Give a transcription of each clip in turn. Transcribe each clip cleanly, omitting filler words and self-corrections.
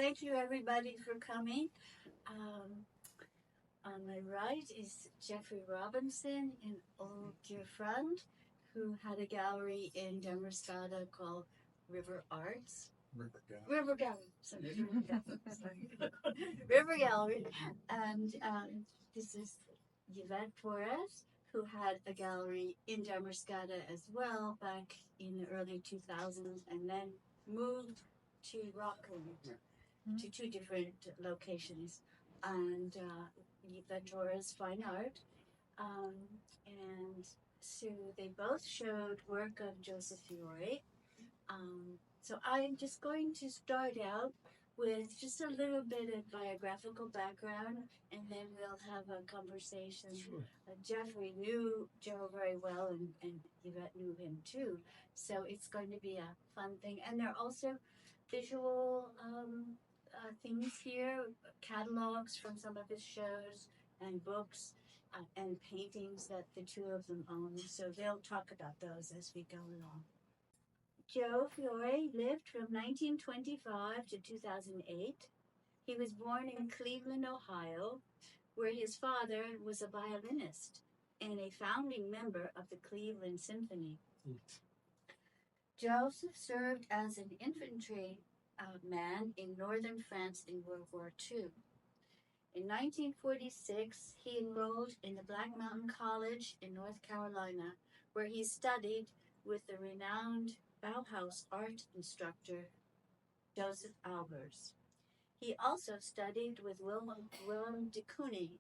thank you everybody for coming. Um, on my right is Geoffrey Robinson, an old dear friend who had a gallery in Damariscotta called River Arts. River Gallery. Sorry, River Gallery. River Gallery. And this is Yvette Torres, who had a gallery in Damariscotta as well back in the early 2000s and then moved to Rockland, to two different locations. And Yvette Torres Fine Art. Um, and so they both showed work of Joseph Fiore. So I'm just going to start out with just a little bit of biographical background, and then we'll have a conversation. Sure. Geoffrey knew Joe very well, and Yvette knew him too. So it's going to be a fun thing. And there are also visual things here, catalogs from some of his shows, and books. And paintings that the two of them own. So they'll talk about those as we go along. Joe Fiore lived from 1925 to 2008. He was born in Cleveland, Ohio, where his father was a violinist and a founding member of the Cleveland Symphony. Joseph served as an infantry man in northern France in World War II. In 1946, he enrolled in the Black Mountain College in North Carolina, where he studied with the renowned Bauhaus art instructor, Joseph Albers. He also studied with Willem de Kooning.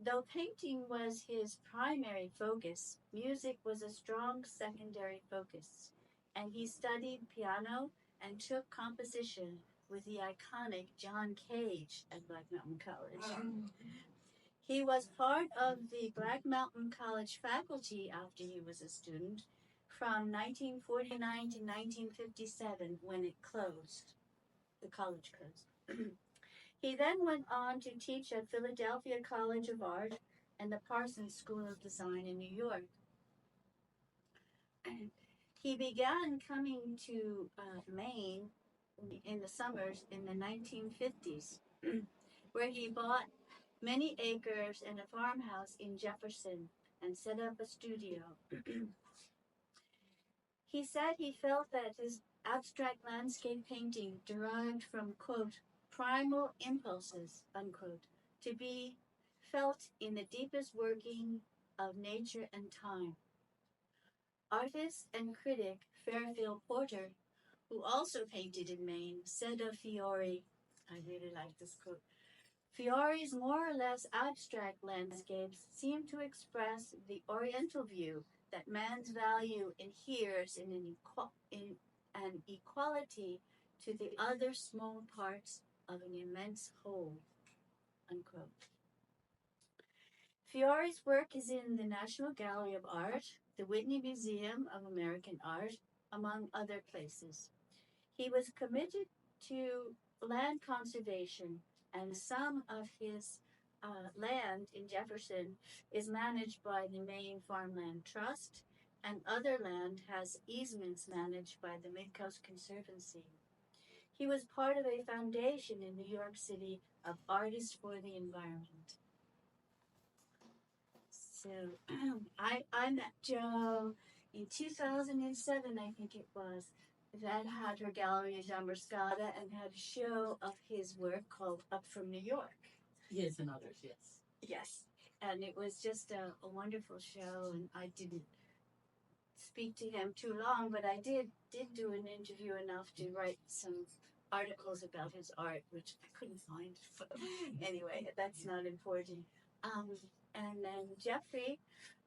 Though painting was his primary focus, music was a strong secondary focus, and he studied piano and took composition with the iconic John Cage at Black Mountain College. He was part of the Black Mountain College faculty after he was a student from 1949 to 1957 when it closed. The college closed. He then went on to teach at Philadelphia College of Art and the Parsons School of Design in New York. He began coming to Maine in the summers in the 1950s, where he bought many acres and a farmhouse in Jefferson and set up a studio. He said he felt that his abstract landscape painting derived from, quote, primal impulses, unquote, to be felt in the deepest working of nature and time. Artist and critic Fairfield Porter, who also painted in Maine, said of Fiore, I really like this quote, Fiore's more or less abstract landscapes seem to express the Oriental view that man's value inheres in an equality to the other small parts of an immense whole, unquote. Fiore's work is in the National Gallery of Art, the Whitney Museum of American Art, among other places. He was committed to land conservation, and some of his land in Jefferson is managed by the Maine Farmland Trust, and other land has easements managed by the Midcoast Conservancy. He was part of a foundation in New York City of Artists for the Environment. So I met Joe in 2007, I think it was. That had her gallery in Damariscotta and had a show of his work called Up from New York. His and others, yes. Yes. And it was just a wonderful show, and I didn't speak to him too long, but I did do an interview enough to write some articles about his art, which I couldn't find. Anyway, that's not important. And then Geoffrey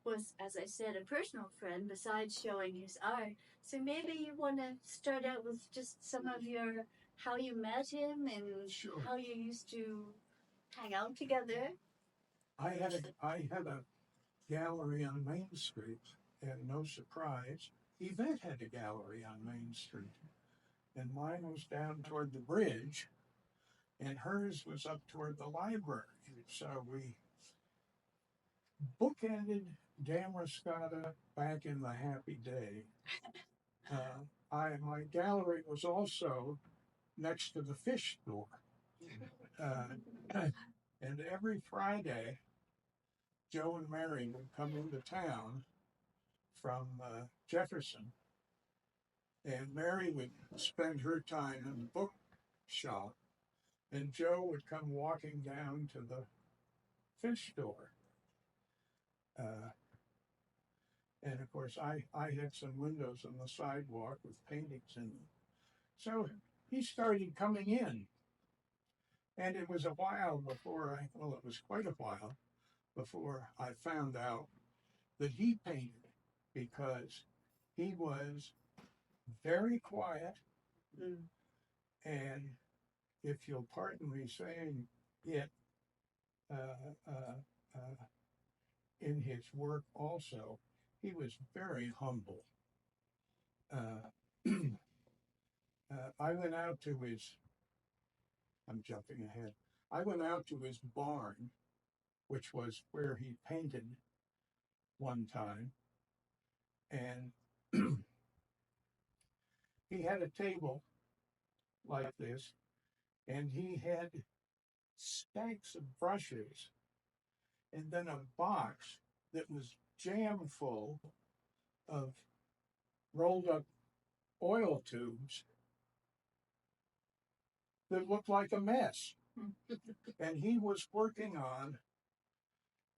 was, as I said, a personal friend besides showing his art. So maybe you want to start out with just some of your, how you met him and Sure. how you used to hang out together. I had a gallery on Main Street, and no surprise, Yvette had a gallery on Main Street. And mine was down toward the bridge, and hers was up toward the library. So we bookended Damariscotta back in the happy day. My gallery was also next to the fish store. And every Friday, Joe and Mary would come into town from Jefferson, and Mary would spend her time in the bookshop, and Joe would come walking down to the fish store. And of course, I had some windows on the sidewalk with paintings in them. So he started coming in. And it was a while before it was quite a while before I found out that he painted, because he was very quiet. And if you'll pardon me saying it, in his work also, he was very humble. I went out to his, I'm jumping ahead. I went out to his barn, which was where he painted one time, and he had a table like this, and he had stacks of brushes, and then a box that was jam full of rolled up oil tubes that looked like a mess. And he was working on,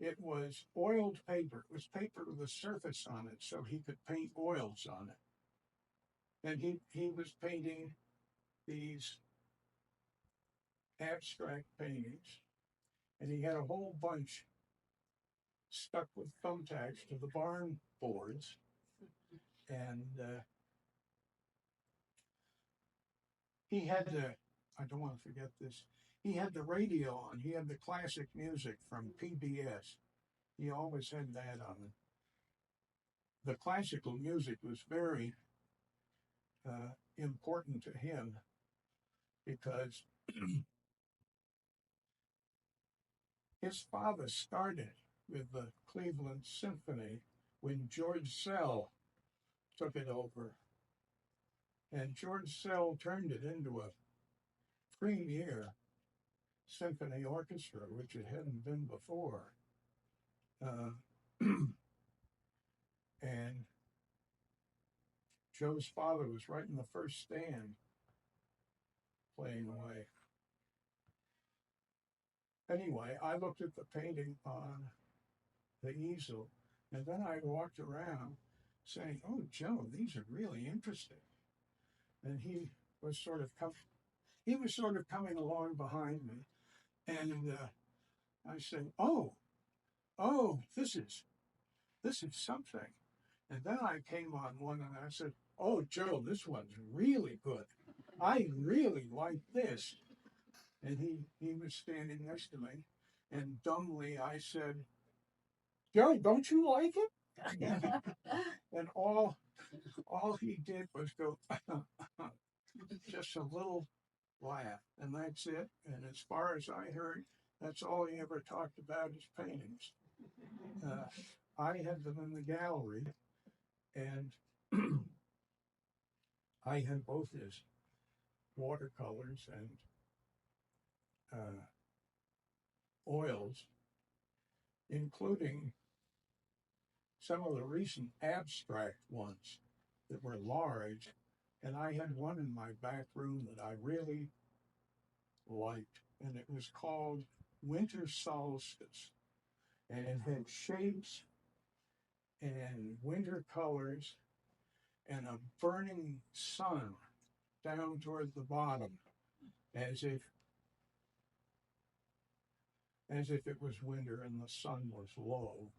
it was oiled paper. It was paper with a surface on it so he could paint oils on it. And he was painting these abstract paintings, and he had a whole bunch stuck with thumbtacks to the barn boards. And he had I don't want to forget this, he had the radio on. He had the classic music from PBS. He always had that on. The classical music was very important to him, because his father started with the Cleveland Symphony when George Sell took it over. And George Sell turned it into a premier symphony orchestra, which it hadn't been before. And Joe's father was right in the first stand playing away. Anyway, I looked at the painting on the easel, and then I walked around saying, "Oh, Joe, these are really interesting." And he was sort of coming along behind me, and I said, "Oh, this is something." And then I came on one and I said, "Oh, Joe, this one's really good. I really like this." And he was standing next to me, and dumbly I said, "Joe, don't you like it?" And all he did was go, just a little laugh, and that's it. And as far as I heard, that's all he ever talked about, his paintings. I had them in the gallery, and I had both his watercolors and oils, including some of the recent abstract ones that were large. And I had one in my back room that I really liked, and it was called Winter Solstice. And it had shapes and winter colors and a burning sun down toward the bottom, as if it was winter and the sun was low.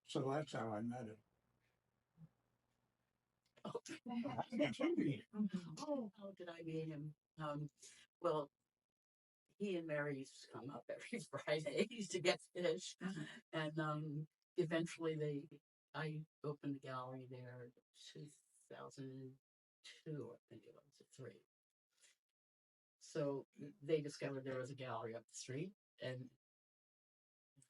So that's how I met him. Oh, how did I meet him? Well, he and Mary used to come up every Friday to get fish, and eventually I opened a gallery there in 2002, I think it was, or 3. So they discovered there was a gallery up the street, and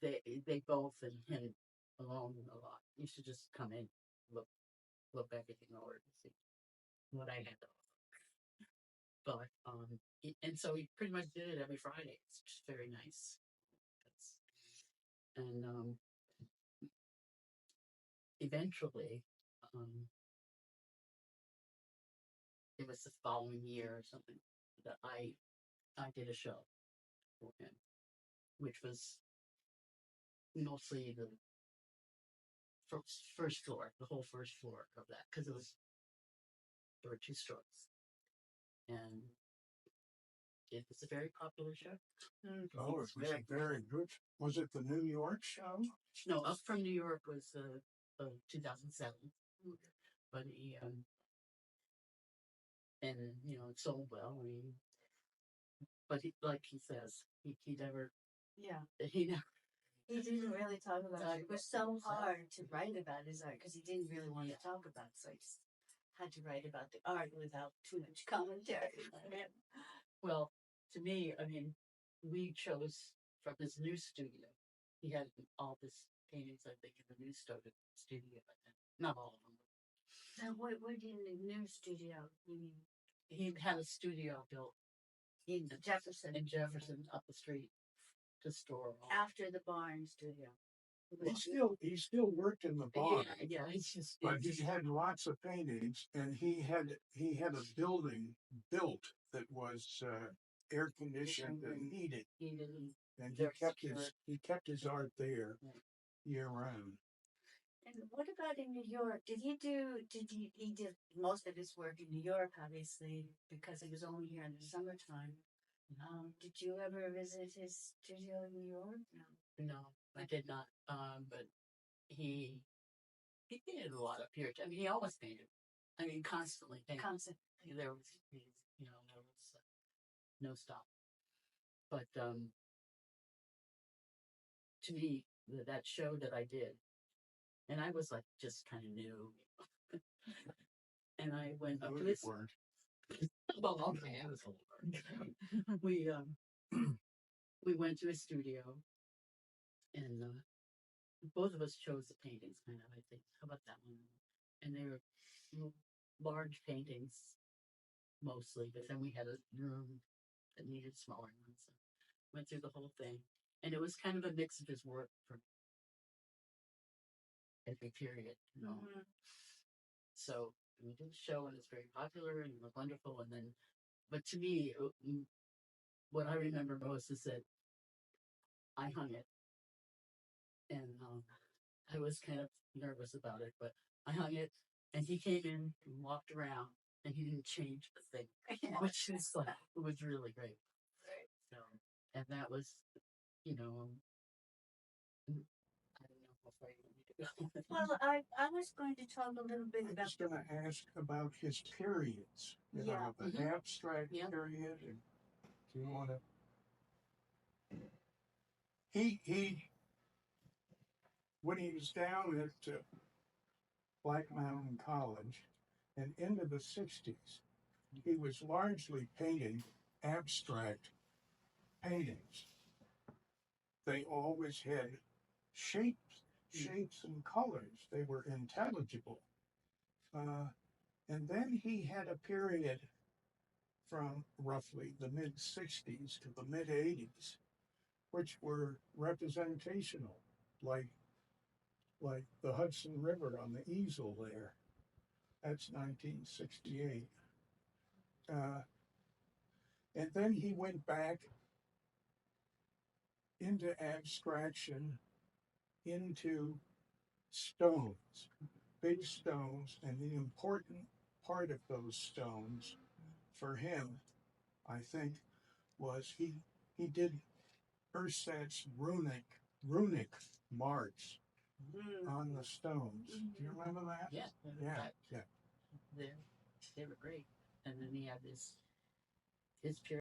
they both and him alone a lot. You should just come in, look everything over and see. what I had to offer. But and so he pretty much did it every Friday. It's just very nice. That's, and eventually, um, it was the following year or something that I did a show for him, which was mostly the first floor, the whole first floor of that, because there were 2 stores, and it was a very popular show. Oh, it was very good. Was it the New York show? No, Up from New York was 2007, but he and it sold well. I mean, but like he says, he never, Yeah. he never. He didn't really talk about it. It was so hard to write about his art because he didn't really want to talk about it. So I just had to write about the art without too much commentary. Well, to me, I mean, we chose from his new studio. He had all his paintings, I think, in the new studio, but not all of them. And what in the new studio? You mean He had a studio built in Jefferson? in Jefferson up the street to store all. After the barn studio. He still worked in the barn. Yeah, it's just. But he had lots of paintings, and he had a building built that was air conditioned and heated, and he kept his art there year round. And what about in New York? He did most of his work in New York, obviously, because it was only here in the summertime. Did you ever visit his studio in New York? No, I did not. But he painted a lot of period. I mean, he always painted. I mean, constantly painted. Constantly. There was no stop. But to me, that show that I did, and I was like just kind of new, and I went up to his. Well, we went to his studio, and both of us chose the paintings, kind of. I think. How about that one? And they were large paintings, mostly. But then we had a room that needed smaller ones. So went through the whole thing, and it was kind of a mix of his work from every period, So we did the show, and it's very popular and wonderful. And then, but to me, what I remember most is that I hung it, and I was kind of nervous about it, but I hung it, and he came in and walked around, and he didn't change a thing, which is like, it was really great. Right. So, and that was, I don't know how far you want me to go. Well, I was going to talk a little bit I about. was going to ask about his periods. The abstract period. And do you want to? He when he was down at Black Mountain College and into the 60s, he was largely painting abstract paintings. They always had shapes and colors. They were intelligible. And then he had a period from roughly the mid-60s to the mid-80s, which were representational, like the Hudson River on the easel there. That's 1968. And then he went back into abstraction, into stones, big stones, and the important part of those stones for him, I think, was he did Ursat's runic marks on the stones. Do you remember that? Yeah. Yeah. They were great. And then he had his period.